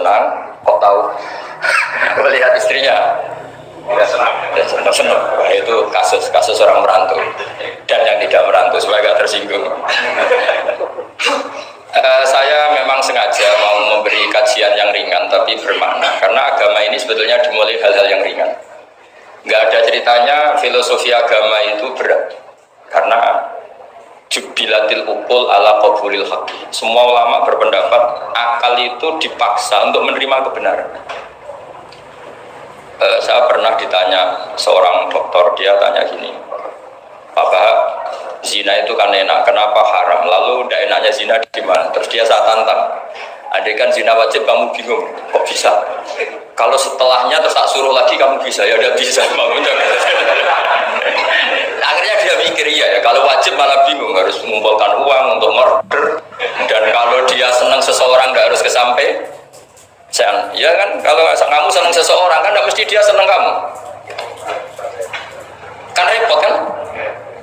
senang, kok tahu melihat istrinya tidak senang. Wah, itu kasus orang merantau dan yang tidak merantau supaya agak tersinggung. Saya memang sengaja mau memberi kajian yang ringan tapi bermakna, karena agama ini sebetulnya dimulai hal-hal yang ringan. Nggak ada ceritanya filosofi agama itu berat, karena jubilatil ukul ala qabulil haqi. Semua ulama berpendapat akal itu dipaksa untuk menerima kebenaran. Saya pernah ditanya seorang dokter, dia tanya gini, Pak, zina itu kan enak, kenapa haram? Lalu tidak enaknya zina di mana? Terus dia saya tantang, andai kan zina wajib kamu bingung, kok bisa? Kalau setelahnya terus tak suruh lagi kamu bisa, ya udah bisa. Akhirnya dia mikir ya, kalau wajib malah bingung, harus mengumpulkan uang untuk murder. Dan kalau dia senang seseorang nggak harus kesampe. Ya kan, kalau kamu senang seseorang kan tidak mesti dia senang kamu. Kan repot kan?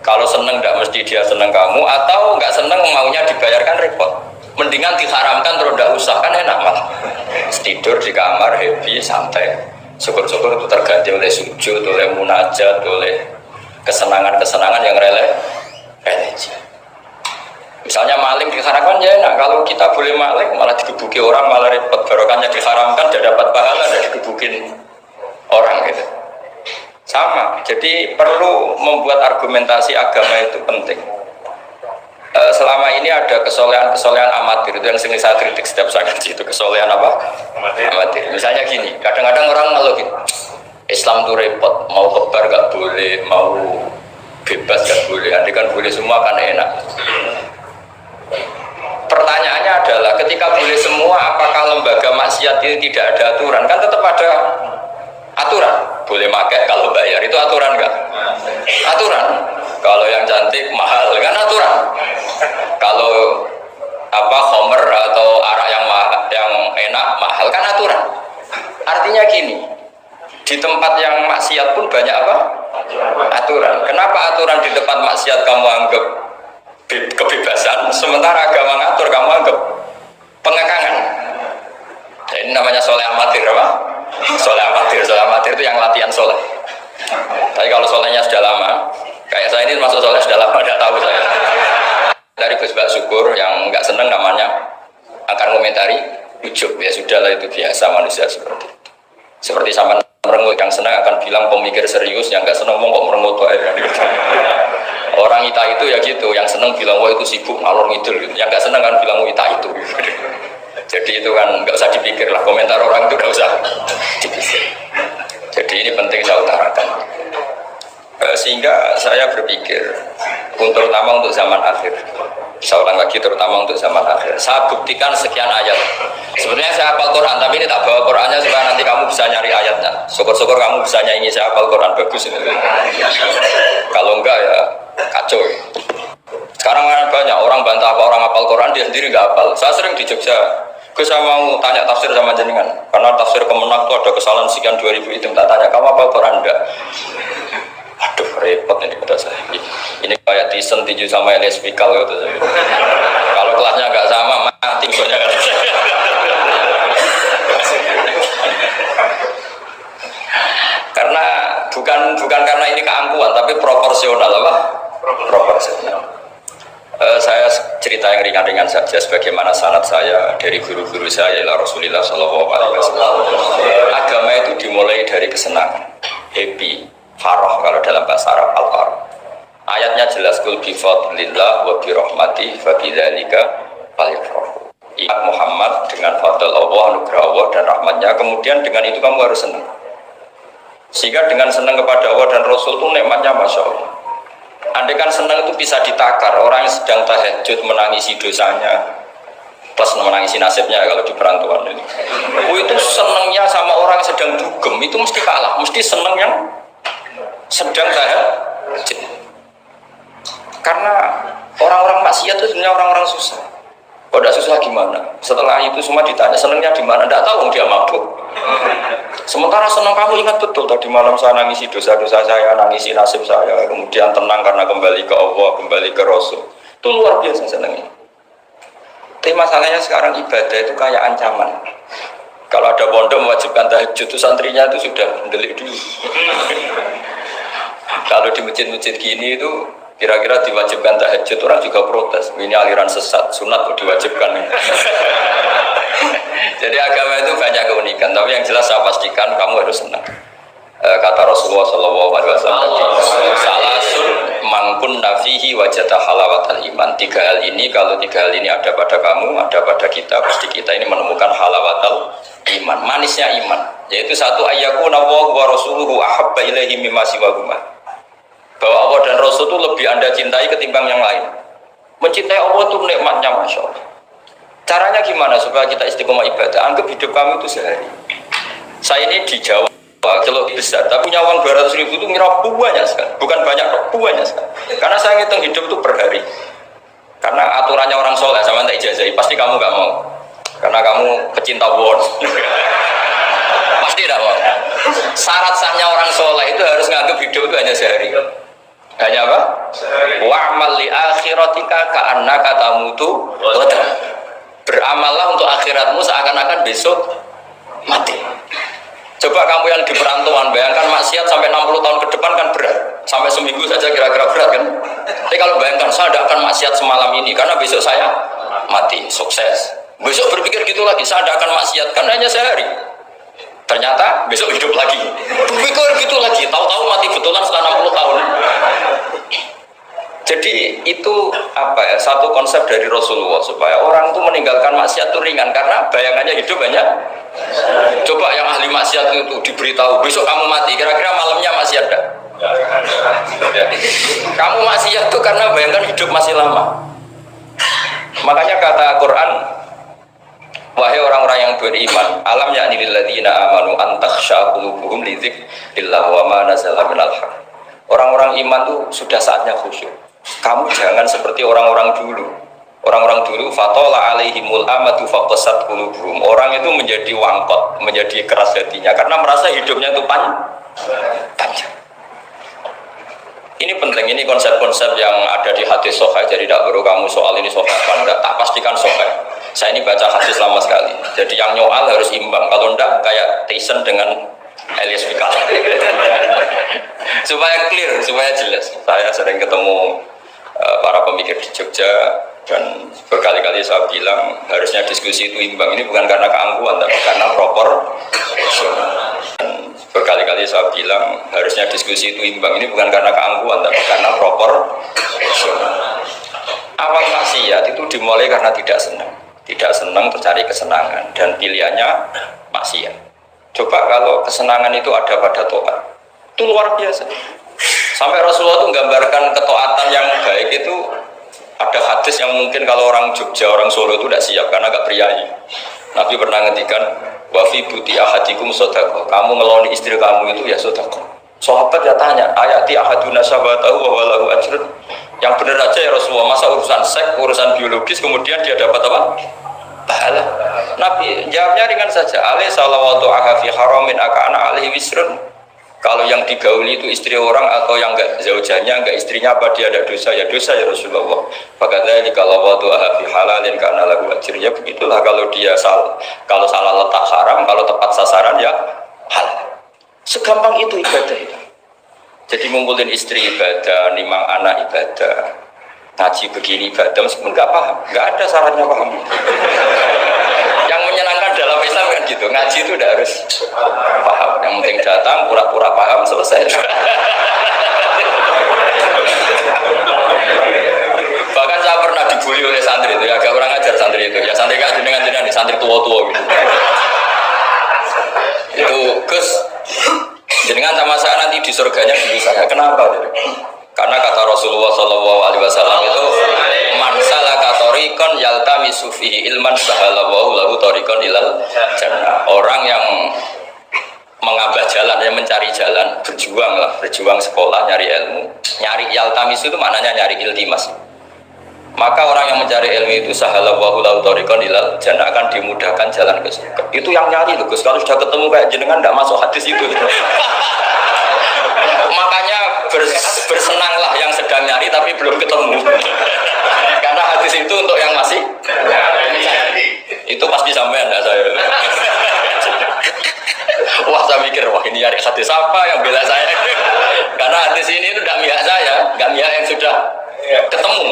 Kalau senang tidak mesti dia senang kamu, atau nggak senang maunya dibayarkan repot. Mendingan diharamkan terus tidak usah, kan enak malah. Tidur di kamar happy santai. Syukur-syukur itu terganti oleh sujud, oleh munajat, oleh kesenangan-kesenangan yang religi. Misalnya maling diharamkan ya enak, kalau kita boleh maling malah digebuki orang, malah repot. Barokahnya diharamkan tidak dapat pahala, tidak digebukin orang gitu. Sama, jadi perlu membuat argumentasi agama itu penting. Selama ini ada kesolehan amatir, itu yang sering saya kritik setiap saya ngaji, itu kesolehan apa? Amatir. Misalnya gini, kadang-kadang orang ngeluh gitu, Islam itu repot, mau kebar gak boleh, mau bebas gak boleh, nanti kan boleh semua kan enak. Pertanyaannya adalah ketika boleh semua, apakah lembaga maksiat ini tidak ada aturan? Kan tetap ada aturan. Boleh pakai kalau bayar, itu aturan enggak? Aturan. Kalau yang cantik mahal kan aturan. Kalau homer atau arak yang enak mahal kan aturan. Artinya gini, di tempat yang maksiat pun banyak apa? Aturan. Kenapa aturan di tempat maksiat kamu anggap kebebasan, sementara agama ngatur kamu anggap pengekangan? Ini namanya soleh amatir apa? Soleh amatir itu yang latihan soleh. Tapi kalau solehnya sudah lama, kayak saya ini masuk soleh sudah lama, tidak tahu saya. Dari Gus Bak Syukur yang nggak seneng namanya akan komentari ujub, ya sudahlah itu biasa manusia seperti itu. Seperti sama merengut, yang senang akan bilang pemikir serius, yang nggak senang kok merengut orang ita itu ya gitu, yang senang bilang wah itu sibuk ngalor ngidul gitu. Yang nggak senang kan bilang ita itu. Jadi itu kan nggak usah dipikir lah, komentar orang itu nggak usah dipikir. Jadi ini penting saya utarakan. Sehingga saya berpikir, terutama untuk zaman akhir. Saya ulang lagi, terutama untuk zaman akhir. Saya buktikan sekian ayat. Sebenarnya saya hafal Quran, tapi ini tak bawa Qurannya supaya nanti kamu bisa nyari ayatnya. Syukur-syukur kamu bisa nyanyi saya hafal Quran, bagus ini. Kalau enggak ya kacau. Sekarang banyak orang bantah apa orang hafal Quran, dia sendiri nggak hafal. Saya sering di Jogja, saya mau tanya tafsir sama jenengan, karena tafsir Kemenak itu ada kesalahan sekian 2000 itu, tak tanya kamu hafal Quran enggak? Aduh repot ini kata saya. Ini kayak Tyson tinju sama Elias Pikal gitu. Kalau kelasnya nggak sama mati soalnya kan. Karena bukan karena ini keangkuhan, tapi proporsional apa? Proporsional. Saya cerita yang ringan-ringan saja, sebagaimana sanad saya dari guru-guru saya ila Rasulullah SAW. Agama itu dimulai dari kesenangan, happy, farah kalau dalam bahasa Arab al-farah. Ayatnya jelas, kul bi fadlillah wa bi rahmati fa bidzalika falyafrahu. Ingat Muhammad dengan fadl Allah, anugerah Allah dan rahmatnya, kemudian dengan itu kamu harus senang. Sehingga dengan senang kepada Allah dan Rasul itu nikmatnya Masya Allah. Andai kan senang itu bisa ditakar, orang yang sedang tahajud menangisi dosanya plus menangisi nasibnya kalau di perantauan ini. Itu senangnya sama orang yang sedang dugem itu mesti kalah, mesti senang yang sedang tahajud. Karena orang-orang maksiat itu sebenarnya orang-orang susah. Kalau tidak susah gimana? Setelah itu semua ditanya senangnya di mana? Tidak tahu dia mabuk. Sementara senang kamu ingat betul tadi malam saya nangisi dosa-dosa saya, nangisi nasib saya, kemudian tenang karena kembali ke Allah, kembali ke Rasul. Itu luar biasa senangnya. Tapi masalahnya sekarang ibadah itu kayak ancaman. Kalau ada pondok mewajibkan tahajud itu santrinya itu sudah mendelik dulu. Kalau di masjid-masjid gini itu kira-kira diwajibkan tahajud, orang juga protes. Ini aliran sesat, sunat kok diwajibkan. Jadi agama itu banyak keunikan, tapi yang jelas saya pastikan kamu harus senang. Kata Rasulullah SAW, salasun mangkun nafihi wajata halawatal iman. Tiga hal ini, kalau tiga hal ini ada pada kamu, ada pada kita, pasti kita ini menemukan halawatal iman, manisnya iman. Yaitu satu, ayyakuna wa rasuluhu ahabba ilaihi mimma siwahuma. Bahwa Allah dan Rasul itu lebih Anda cintai ketimbang yang lain. Mencintai Allah itu nikmatnya, Masya Allah. Caranya gimana supaya kita istiqomah ibadah? Anggap hidup kami itu sehari. Saya ini di Jawa, kalau besar, tapi punya uang 200.000 itu mirip banyak sekali. Bukan banyak, banyak sekali. Karena saya ngitung hidup itu per hari. Karena aturannya orang soleh, sama tak ijazahi, pasti kamu gak mau. Karena kamu pecinta won. Pasti tidak mau. Syarat sahnya orang soleh itu harus nganggap hidup itu hanya sehari. Hanya apa? Wa'amal li akhiratika ka'annaka tamutu ghadan. Beramallah untuk akhiratmu seakan-akan besok mati. Coba kamu yang di perantauan, bayangkan maksiat sampai 60 tahun ke depan kan berat. Sampai seminggu saja kira-kira berat kan. Tapi kalau bayangkan, saya tidak akan maksiat semalam ini karena besok saya mati, sukses. Besok berpikir gitu lagi, saya tidak akan maksiat kan hanya sehari. Ternyata besok hidup lagi. Berpikir gitu lagi, tahu-tahu mati betulan setelah 60 tahun. Jadi itu apa ya, satu konsep dari Rasulullah supaya orang itu meninggalkan maksiat itu ringan karena bayangannya hidup banyak. Coba yang ahli maksiat itu diberitahu besok kamu mati, kira-kira malamnya masih ada. Kamu maksiat itu karena bayangkan hidup masih lama. Makanya kata Quran, wahai orang-orang yang beriman, alam ya'ni lil ladzina amanu an takhsha qulubuhum li dzikrillah wa ma nazala minal haq. Orang-orang iman itu sudah saatnya khusyuk. Kamu jangan seperti orang-orang dulu. Orang-orang dulu fatola alaihimul amatu faqasat qulubuhum. Orang itu menjadi wangkot, menjadi keras hatinya karena merasa hidupnya itu panjang. Ini penting, ini konsep-konsep yang ada di hadis sahih. Jadi tidak perlu kamu soal ini sahih apa enggak, tak pastikan sahih. Saya ini baca hadis lama sekali. Jadi yang nyoal harus imbang. Kalau enggak kayak Tyson dengan Elias Pikal. Supaya clear, supaya jelas. Saya sering ketemu para pemikir di Jogja dan berkali-kali saya bilang harusnya diskusi itu imbang. Ini bukan karena keangkuhan, tapi karena dan berkali-kali saya bilang harusnya diskusi itu imbang. Ini bukan karena keangkuhan, tapi karena awal maksiat itu dimulai karena tidak senang tercari kesenangan dan pilihannya maksiat. Coba kalau kesenangan itu ada pada Tuhan, itu luar biasa. Sampai Rasulullah itu menggambarkan ketaatan yang baik itu ada hadis yang mungkin kalau orang Jogja, orang Solo itu tidak siap karena agak priayi. Nabi pernah ngendikan, wa fi buti ahadikum sodako. Kamu ngeloni istri kamu itu ya sodako. Sahabat ya tanya, ayati ahaduna sahabatahu wa walahu ajrun. Yang benar aja ya Rasulullah, masa urusan seks, urusan biologis kemudian dia dapat apa? Pahala. Nabi jawabnya ringan saja. Alaihi salawatu aha fi haramin akana alaihi wisrun. Kalau yang digauli itu istri orang atau yang enggak zaujanya, enggak istrinya, apa dia ada dosa? Ya dosa ya Rasulullah. Fakadzalika kalau waktu fi halalin kana lahu ajr. Ya begitulah kalau dia kalau salah letak haram, kalau tepat sasaran ya halal. Segampang itu ibadah itu. Jadi ngumpulin istri ibadah, nimang anak ibadah, ngaji begini ibadah meskipun enggak paham, enggak ada syaratnya paham. Yang menyenangkan dalam Islam kan gitu, ngaji itu udah harus paham. Yang penting datang, pura-pura paham, selesai. Bahkan saya pernah dibully oleh santri itu, ya agak kurang ajar santri itu. Ya santri ngaji dengan jenengan, santri tua-tua gitu. Itu Gus, jenengan sama saya nanti di surganya dulu saya. Kenapa? Karena kata Rasulullah SAW itu man salaka tariqan yaltamisu fihi ilman sahalallahu lahu tariqan ilal jannah. Orang yang mengambil jalan, yang mencari jalan, berjuang sekolah, nyari ilmu. Nyari yaltamisu itu maknanya nyari iltimas. Maka orang yang mencari ilmu itu sahalallahu lahu tariqan ilal jannah, akan dimudahkan jalan ke surga. Itu yang nyari loh Gus. Kalau sudah ketemu kayak jenengan enggak masuk hadis itu. Makanya bersenanglah yang sedang nyari tapi belum ketemu. Karena hadis itu untuk yang masih itu pasti sampean enggak saya. ini nyari hadis apa yang bela saya. Karena hadis ini itu tidak mihak saya, nggak mihak yang sudah ketemu.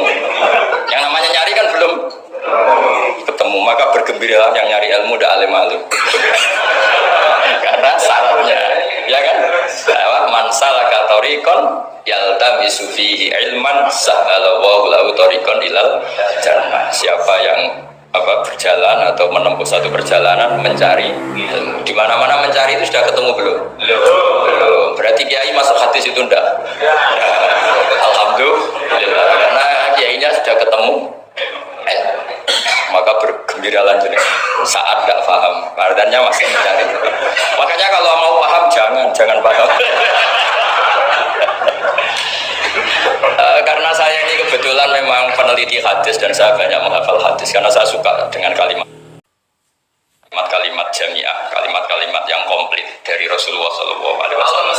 Yang namanya nyari kan belum ketemu, maka bergembiralah yang nyari ilmu udah alim-alim. Karena syaratnya, ya kan? Man salaka tariqan yaltamisu fihi ilman sahhalallahu lahu tariqan ilal jannah. Siapa yang berjalan atau menempuh satu perjalanan mencari ilmu. Di mana-mana mencari itu sudah ketemu belum? Belum. Berarti kiai masuk hadis itu enggak? Alhamdulillah. Karena kiainya sudah ketemu. Maka bergembiralah jenis saat tidak paham, artinya masih mencari. Makanya kalau mau paham jangan paham. Karena saya ini kebetulan memang peneliti hadis dan saya banyak menghafal hadis karena saya suka dengan kalimat jamiah, kalimat-kalimat yang komplit dari Rasulullah SAW.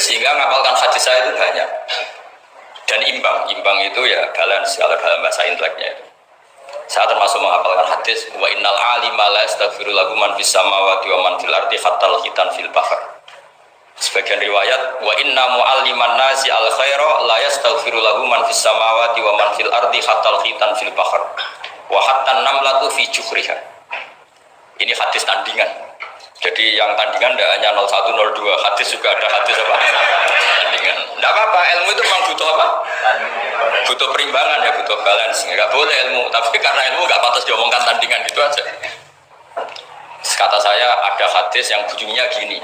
Sehingga menghafalkan hadis saya itu banyak dan imbang itu ya balance kalau dalam bahasa inteleknya itu. Saya termasuk menghafalkan hadis wa innal alima la yastaghfiru lahu man fis samawati wa man fil ardi hatta al-khitan fil bahr. Sebagian riwayat wa inna mualliman nasi al khaira la yastaghfiru lahu man fis samawati wa man fil ardi hatta al-khitan fil bahr wa hatta an-namlatu fi juhriha. Ini hadis tandingan. Jadi yang tandingan tidak hanya 01, 02, hadis juga ada hadis apa? Tandingan. Tidak apa-apa, ilmu itu memang butuh apa? Butuh perimbangan ya, butuh balance. Enggak boleh ilmu, tapi karena ilmu enggak pantas diomongkan tandingan gitu aja. Kata saya ada hadis yang bunyinya gini.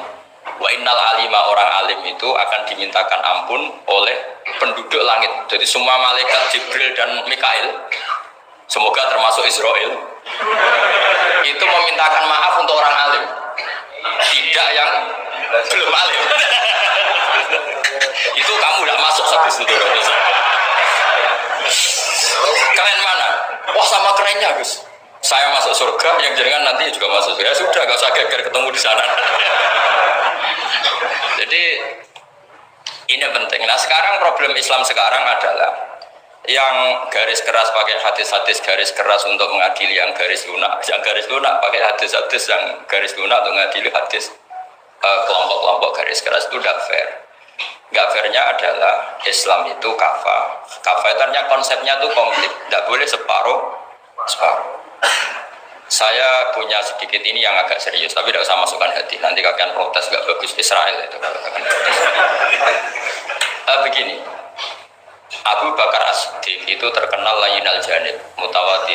Wa innal alima, orang alim itu akan dimintakan ampun oleh penduduk langit. Jadi semua malaikat Jibril dan Mikail, semoga termasuk Israel, itu memintakan maaf untuk orang alim. Tidak yang belum alim. Itu kamu tidak masuk satu situ. Keren mana? Wah sama kerennya Gus. Saya masuk surga, yang jenengan nanti juga masuk surga. Ya sudah, gak usah geger ketemu di sana. Jadi ini penting. Nah sekarang problem Islam sekarang adalah yang garis keras pakai hadis-hadis garis keras untuk mengadili yang garis lunak pakai hadis-hadis yang garis lunak untuk mengadili hadis kelompok-kelompok garis keras itu tidak fair. Nggak fairnya adalah Islam itu kafah itu artinya konsepnya itu komplit, tidak boleh separuh. Saya punya sedikit ini yang agak serius, tapi tidak usah masukkan hati, nanti kalian protes nggak bagus Israel itu kalau kalian protes. Begini, Abu Bakar As-Siddiq itu terkenal layinal janib, mutawati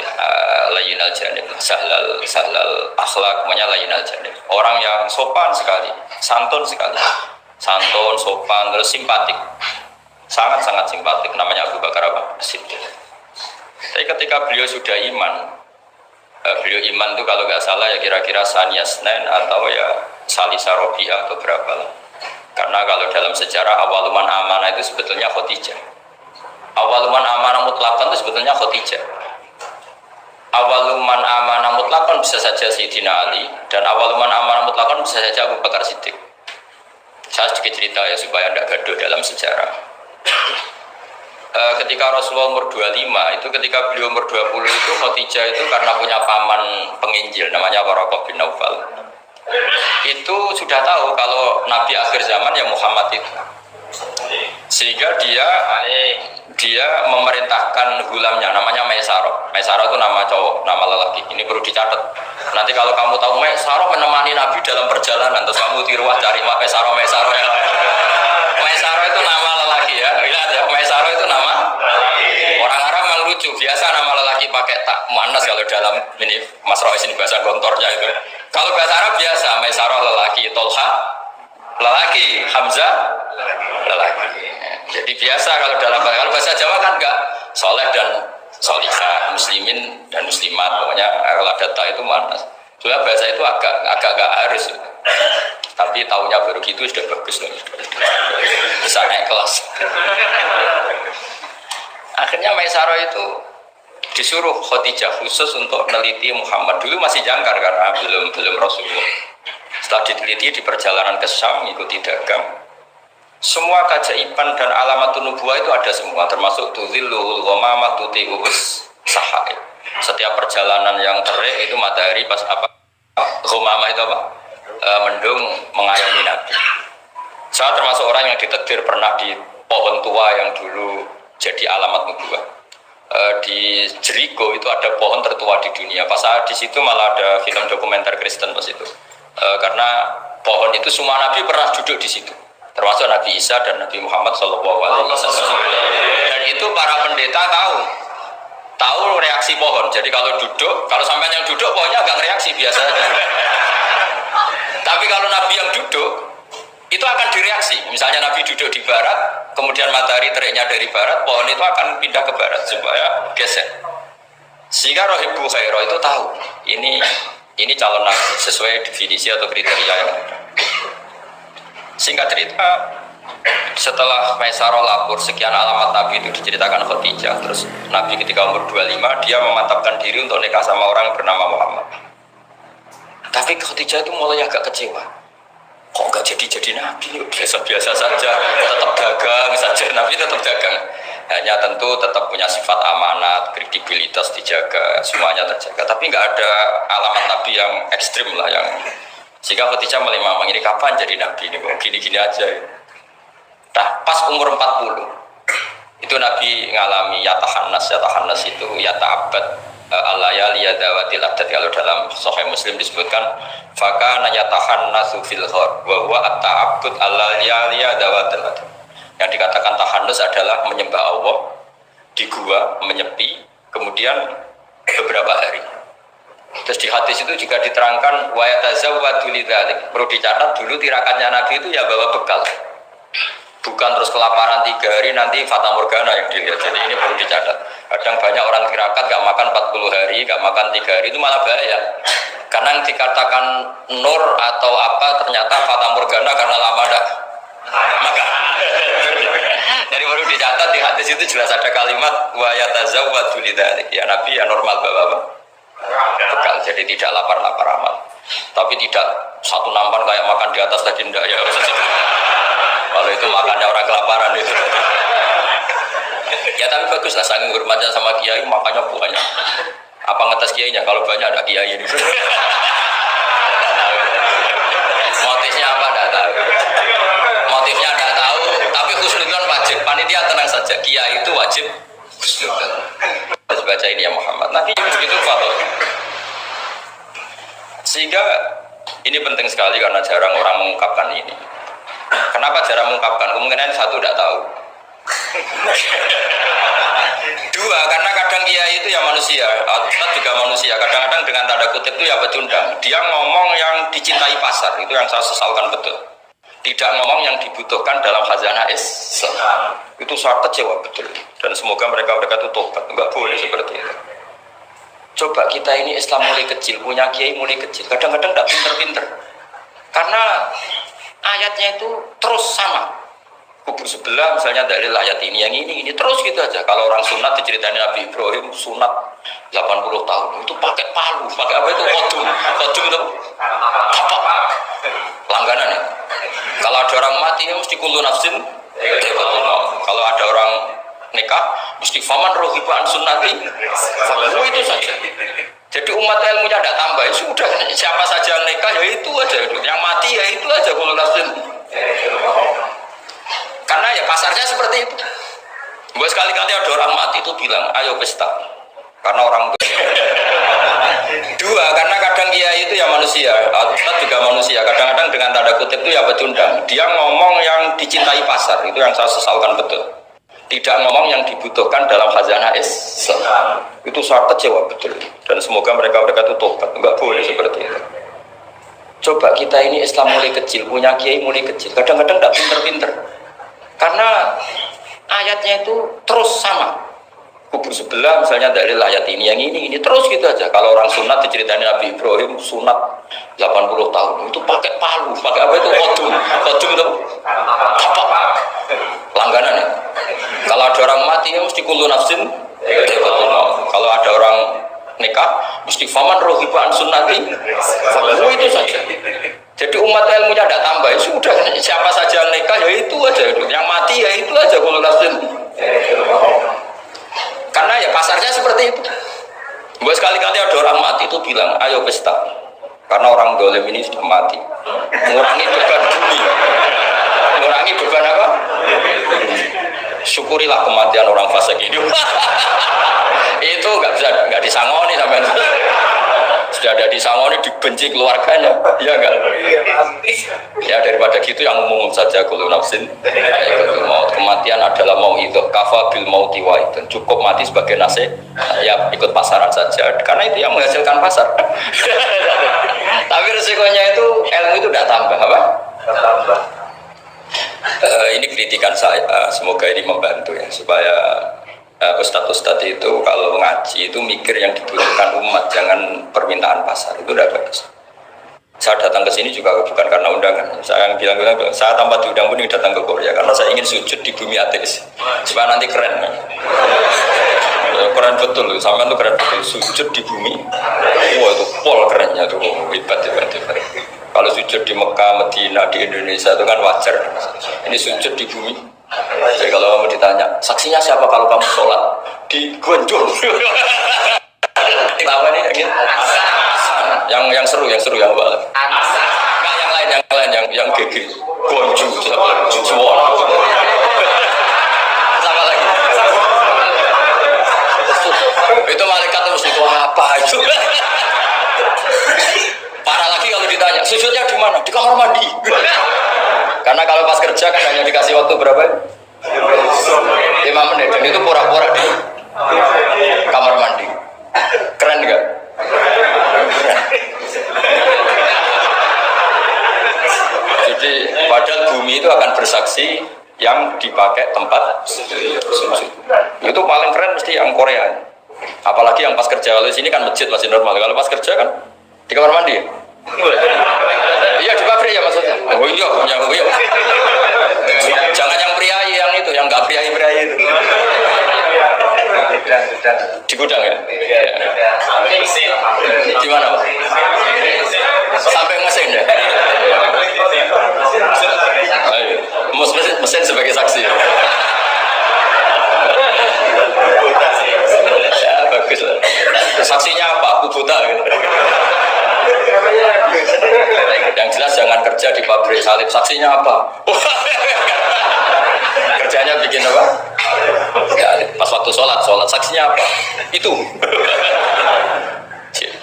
layinal janib, sahlal akhlak, namanya layinal janib. Orang yang sopan sekali, santun sekali, sopan, terus simpatik, sangat simpatik. Namanya Abu Bakar As-Siddiq. Tapi ketika beliau sudah iman, beliau iman itu kalau nggak salah ya kira-kira Saniyasnen atau ya Salisa Robiah atau berapa lah. Karena kalau dalam sejarah awaluman amanah itu sebetulnya Khadijah. Awaluman amanah mutlakon itu sebetulnya Khadijah. Awaluman amanah mutlakon bisa saja Sayyidina Ali, dan awaluman amanah mutlakon bisa saja Abu Bakar Siddiq. Saya sedikit cerita ya supaya tidak gaduh dalam sejarah. Ketika Rasulullah umur 25 itu, ketika beliau umur 20 itu Khadijah itu karena punya paman penginjil namanya Waraqah bin Naufal. Itu sudah tahu kalau Nabi akhir zaman ya Muhammad itu. Sehingga dia memerintahkan gulamnya namanya Maisarah. Maisarah itu nama cowok, nama lelaki. Ini perlu dicatat. Nanti kalau kamu tahu Maisarah menemani Nabi dalam perjalanan, terus kamu tiruah cari Maisarah yang lain. Maisarah itu nama lelaki ya. Lihat ya, Maisarah itu nama. Orang Arab memang lucu. Biasa nama lelaki pakai tak muannas kalau dalam ini Mas Rois ini bahasa gontornya itu. Kalau bahasa Arab biasa Maisarah lelaki, Tolha lelaki, Hamzah lelaki. Jadi biasa kalau bahasa Jawa kan enggak soleh dan solihah, muslimin dan muslimat, pokoknya kalau ada ta itu manas. Soalnya bahasa itu agak harus. Tapi taunya baru gitu sudah bagus loh. Bisa naik kelas. Akhirnya Maisarah itu disuruh Khadijah khusus untuk meneliti Muhammad. Dulu masih jangkar karena belum Rasulullah. Setelah diteliti di perjalanan ke Syam, mengikuti dagang, semua keajaiban dan alamat nubuwah itu ada semua, termasuk tuzillul ghamamah tuti'us sahai. Setiap perjalanan yang terik itu matahari pas apa? Ghamamah itu apa? mendung mengayomi Nabi. Saya termasuk orang yang ditetir pernah di pohon tua yang dulu jadi alamat nubuwah. Di Jericho itu ada pohon tertua di dunia. Pas saya di situ malah ada film dokumenter Kristen pas itu. Karena pohon itu semua Nabi pernah duduk di situ, termasuk Nabi Isa dan Nabi Muhammad SAW. Dan itu para pendeta tahu reaksi pohon. Jadi kalau sampai yang duduk pohonnya agak reaksi biasa aja. Tapi kalau Nabi yang duduk itu akan direaksi. Misalnya Nabi duduk di barat, kemudian matahari teriknya dari barat, pohon itu akan pindah ke barat supaya geser. Sehingga Rohibul Khairo itu tahu ini calon Nabi sesuai definisi atau kriteria yang ada. Singkat cerita, setelah Maisarah lapor sekian alamat Nabi itu diceritakan Khadijah, terus Nabi ketika umur 25 dia memantapkan diri untuk nikah sama orang yang bernama Muhammad. Tapi Khadijah itu mulai agak kecewa. Kok nggak jadi Nabi? Biasa-biasa saja, tetap dagang saja. Nabi tetap dagang. Hanya tentu tetap punya sifat amanat, kredibilitas dijaga, semuanya terjaga. Tapi nggak ada alamat Nabi yang ekstrim lah yang sehingga Khadijah mulai mamang ini kapan jadi Nabi ini kok gini-gini aja. Nah, pas umur 40 itu Nabi ngalami yatahannas itu yata'abbad al-layali yadawatil adat. Kalau dalam Sahih Muslim disebutkan fakana yatahannasu fil ghar wa huwa at-ta'abbud al-layali yadawatil adat. Yang dikatakan tahannus adalah menyembah Allah di gua, menyepi, kemudian beberapa hari. Terus di hadis itu juga diterangkan wa yatazawwadu lidzalik. Perlu dicatat dulu tirakannya Nabi itu ya bawa bekal. Bukan terus kelaparan 3 hari nanti fata morgana yang dilihat. Jadi ini perlu dicatat. Kadang banyak orang tirakat gak makan 40 hari, gak makan 3 hari itu malah bahaya. Karena yang dikatakan nur atau apa ternyata fata morgana karena lama dah makan. Jadi perlu dicatat di hadis itu jelas ada kalimat wa yatazawwadu lidzalik. Ya Nabi ya normal bawa apa? Bekal. Jadi tidak lapar-lapar amat. Tapi tidak satu nampan kayak makan di atas tadi enggak ya. Kalau itu makannya orang kelaparan itu. Ya tapi bagus lah, saking hormatnya sama kiai makannya banyak. Apa ngetes kiainya? Kalau banyak ada kiai ini. Motifnya apa? Tidak tahu. Motifnya tidak tahu. Tapi husnudzon wajib. Panitia tenang saja. Kiai itu wajib husnudzon. Harus baca ini ya Muhammad. Nabi begitu fatwa. Sehingga ini penting sekali karena jarang orang mengungkapkan ini. Kenapa jarang mengungkapkan? Kemungkinan satu tidak tahu. Dua, karena kadang kiai itu ya manusia, Ustaz juga manusia. Kadang-kadang dengan tanda kutip itu ya pecundang. Dia ngomong yang dicintai pasar, itu yang saya sesalkan betul. Tidak ngomong yang dibutuhkan dalam khazanah Islam. Itu saya kecewa betul. Dan semoga mereka itu tobat. Enggak boleh seperti itu. Coba kita ini Islam mulai kecil, punya kiai mulai kecil. Kadang-kadang tidak pinter-pinter. Karena ayatnya itu terus sama. Kubur sebelah misalnya dalil ayat ini, yang ini terus gitu aja. Kalau orang sunat diceritain Nabi Ibrahim sunat 80 tahun itu pakai palu, pakai apa itu kodum itu apa? Langganan ya. Kalau ada orang mati ya mesti kullu nafsin. Kalau ada orang nikah mesti faman rohibaan sunnati. Itu saja. Jadi umat ilmunya tidak tambah, ya sudah siapa saja yang nikah ya itu aja, yang mati ya itu aja kullu nafsin. Karena ya pasarnya seperti itu. Buat sekali-kali ada orang mati itu bilang, ayo pesta. Karena orang dua, karena kadang kiai itu ya manusia, Ustaz juga manusia. Kadang-kadang dengan tanda kutip itu ya pecundang. Dia ngomong yang dicintai pasar, itu yang saya sesalkan betul. Tidak ngomong yang dibutuhkan dalam khazanah Islam. Itu saya kecewa betul. Dan semoga mereka itu tobat. Enggak boleh seperti itu. Coba kita ini Islam mulai kecil, punya kiai mulai kecil. Kadang-kadang tidak pinter-pinter. Karena ayatnya itu terus sama. Kubur sebelah misalnya dalil ayat ini, yang ini terus gitu aja. Kalau orang sunat diceritain Nabi Ibrahim sunat 80 tahun itu pakai palu, pakai apa itu kodum itu apa? Langganan ya. Kalau ada orang mati ya mesti kullu nafsin. Kalau ada orang nikah mesti faman rohibaan sunnati. Itu saja. Jadi umat ilmunya tidak tambah, ya sudah siapa saja yang nikah ya itu aja, yang mati ya itu aja kullu nafsin. Karena ya pasarnya seperti itu. Buat sekali-kali ada orang mati itu bilang, ayo pesta. Karena orang dolim ini sudah mati. Mengurangi beban bumi. Mengurangi beban apa? Syukurilah kematian orang fasik ini. Itu nggak disangoni sampai sudah ada disangoni, dibenci keluarganya, iya enggak? Ya daripada gitu yang umum saja, kullu nafsin maut. Kematian adalah mau itu kafa bil mauti wa itu cukup mati sebagai nasib, ya ikut pasaran saja karena itu yang menghasilkan pasar. Tapi resikonya itu ilmu itu tidak tambah apa? Tambah. Ini kritikan saya, semoga ini membantu ya supaya ustadz-ustadz itu kalau ngaji itu mikir yang dibutuhkan umat, jangan permintaan pasar, itu udah bagus. Saya datang ke sini juga bukan karena undangan. Saya yang bilang saya tanpa diundang pun datang ke Korea karena saya ingin sujud di bumi ateis supaya nanti keren. Keren betul, sampean tuh keren betul, sujud di bumi. Wah itu pol kerennya tuh, hebat. Kalau sujud di Mekah, Medina, di Indonesia itu kan wajar. Ini sujud di bumi. Jadi kalau kamu ditanya, saksinya siapa kalau kamu sholat di Gonjol? Apa nih? Yang seru yang apa? Nggak, yang lain yang gigi Gonjol, Suwon. Sama lagi. Itu malaikat mesti itu apa itu? Parah lagi kalau ditanya, sujudnya di mana? Di kamar mandi. Karena kalau pas kerja kan hanya dikasih waktu berapa? 5 menit, dan itu pura-pura di kamar mandi. Keren nggak? Keren. Jadi padahal bumi itu akan bersaksi yang dipakai tempat sujud. Itu paling keren mesti yang Korea. Apalagi yang pas kerja, kalau di sini kan masjid masih normal. Kalau pas kerja kan di kamar mandi. Iya di pabrik ya maksudnya. Oh iya. Jangan yang priai yang itu, yang nggak priai itu. Di gudang ya? Di mana Pak? Sampai mesin ya? Ayo, mesin sebagai saksi. Ya bagus lah. Saksinya apa? Aku buta gitu. Yang jelas jangan kerja di pabrik salib. Saksinya apa? Kerjanya bikin apa? Ya, pas waktu sholat saksinya apa? Itu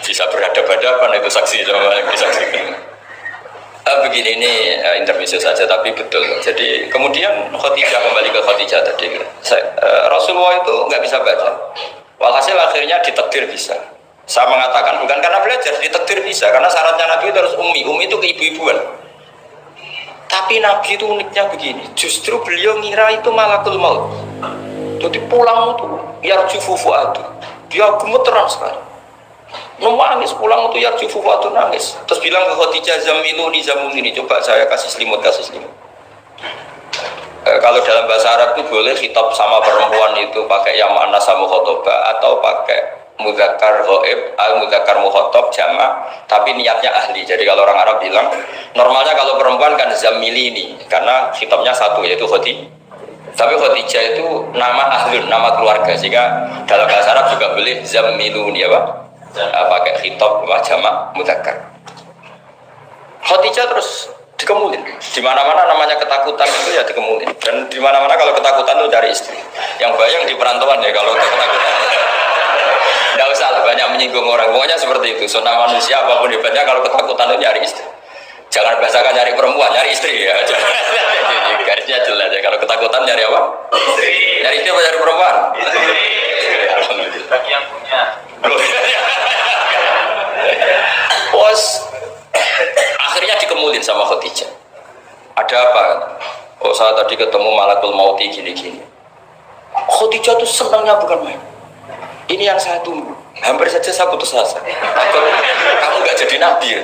bisa berhadapan-hadapan itu saksi sama yang disaksikan. Begini ini intermezzo saja tapi betul. Jadi kemudian Khadijah, kembali ke Khadijah tadi. Rasulullah itu nggak bisa baca. Walhasil akhirnya ditakdir bisa. Saya mengatakan bukan karena belajar, ditakdir bisa. Karena syaratnya Nabi itu harus ummi itu keibu-ibuan. Tapi Nabi itu uniknya begini, justru beliau ngira itu malakul maut. Jadi pulang itu yarju fufuatu, dia gemeteran sekali. Nangis pulang itu yarju fufuatu, nangis. Terus bilang ke Khadijah, zamiluni zamiluni, coba saya kasih selimut. Kalau dalam bahasa Arab itu boleh khitab sama perempuan itu pakai yang mana sama khotoba atau pakai mudzakkar ghaib, mudzakkar mukhatab jamak, tapi niatnya ahli. Jadi kalau orang Arab bilang, normalnya kalau perempuan kan zamilini karena khitabnya satu yaitu Khadijah. Tapi Khadijah itu nama ahlun, nama keluarga, sehingga dalam bahasa Arab juga boleh zamiluni apa? Pakai khitab jamak mudzakkar. Khadijah terus dikemulin. Di mana-mana namanya ketakutan itu ya dikemulin. Dan di mana-mana kalau ketakutan itu cari istri. Yang bayang di perantauan ya kalau ketakutan. Tidak usah lah banyak menyinggung orang. Pokoknya seperti itu. Sunnah manusia apapun hebatnya kalau ketakutan itu nyari istri. Jangan bahasakan nyari perempuan, nyari istri ya. Garisnya jelas ya. Kalau ketakutan nyari apa? Istri. Nyari istri apa nyari perempuan? Istri. Alhamdulillah. Bagi yang punya. Bos. Akhirnya dikemulin sama Khadijah. Ada apa? Oh saya tadi ketemu malakul mauti gini-gini. Khadijah tuh senangnya bukan main. Ini yang saya tunggu. Hampir saja saya putus asa. Kamu nggak jadi nabi ya?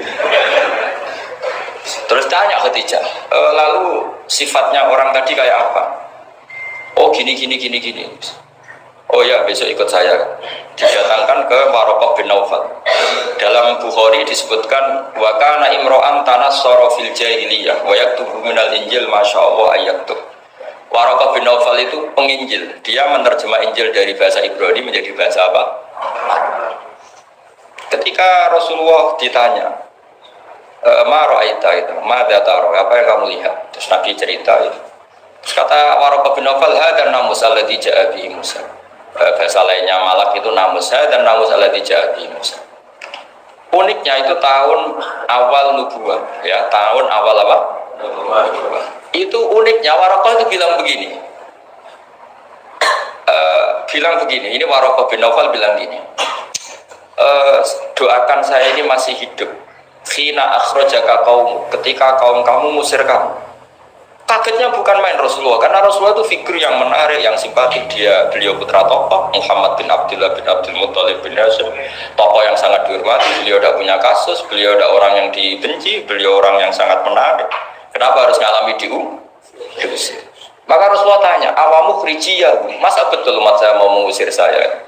Terus tanya Khadijah, lalu sifatnya orang tadi kayak apa? Oh gini. Oh ya besok ikut saya. Didatangkan ke Waraqah bin Naufal. Dalam Bukhari disebutkan wa kana imro'an tanassara fil jahiliyah wa yaktubu minal injil masyaallah ayaktub. Waraqah bin Naufal itu penginjil. Dia menerjemah Injil dari bahasa Ibrani menjadi bahasa apa? Ketika Rasulullah ditanya, Ma ra'aita itu, madza tara, apa yang kamu lihat? Terus Nabi cerita itu. Terus kata Waraqah bin Nawfal, hadan namus alladzi ja'a bihi Musa. Bahasa lainnya malak itu namus, hadan namus alladzi ja'a bihi Musa. Uniknya itu tahun awal nubuwah, ya, tahun awal apa? Nubuwah. Itu uniknya Waraqah itu bilang begini. Ini Waraqah bin Nawfal bilang gini. Doakan saya ini masih hidup. Khina akhrajaka qaum, ketika kaum kamu musir kamu. Kagetnya bukan main Rasulullah, karena Rasulullah itu figur yang menarik, yang simpatik. Beliau putra tokoh Muhammad bin Abdullah bin Abdul Muttalib bin Hashim, tokoh yang sangat dihormati. Beliau tidak punya kasus, beliau tidak orang yang dibenci, beliau orang yang sangat menarik. Kenapa harus ngalami diusir? Maka Rasulullah tanya, awamu khrijiyah, masa betul umat saya mau mengusir saya?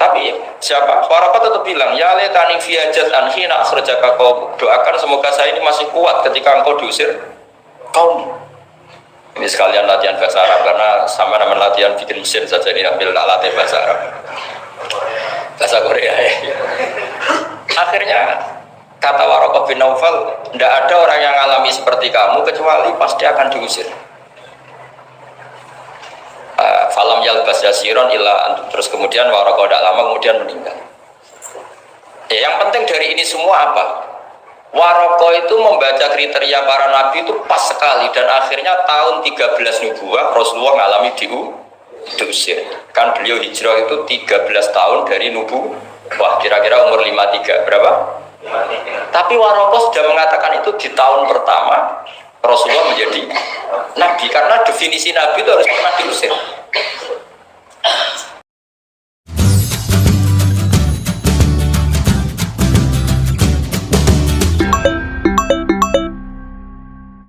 Tapi siapa? Waraqah tetap bilang, ya letani fi hajat an khina akhrajaka qaum. Doakan semoga saya ini masih kuat ketika engkau diusir kaum. Ini sekalian latihan bahasa Arab, karena sama nama latihan bikin mesin saja ini ambil latih bahasa Arab. Bahasa Korea ya. Akhirnya kata Waraqah bin Nawfal, tidak ada orang yang alami seperti kamu kecuali pasti akan diusir. Falam yalbas yasiron illa antum. Terus kemudian Waraqah tidak lama kemudian meninggal. Ya, yang penting dari ini semua apa? Waraqah itu membaca kriteria para nabi itu pas sekali, dan akhirnya tahun 13 nubuwah Rasulullah mengalami diusir. Kan beliau hijrah itu 13 tahun dari nubuwah, kira-kira umur 53 berapa? 53. Tapi Waraqah sudah mengatakan itu di tahun pertama Rasulullah menjadi nabi, karena definisi nabi itu harus pernah diusir.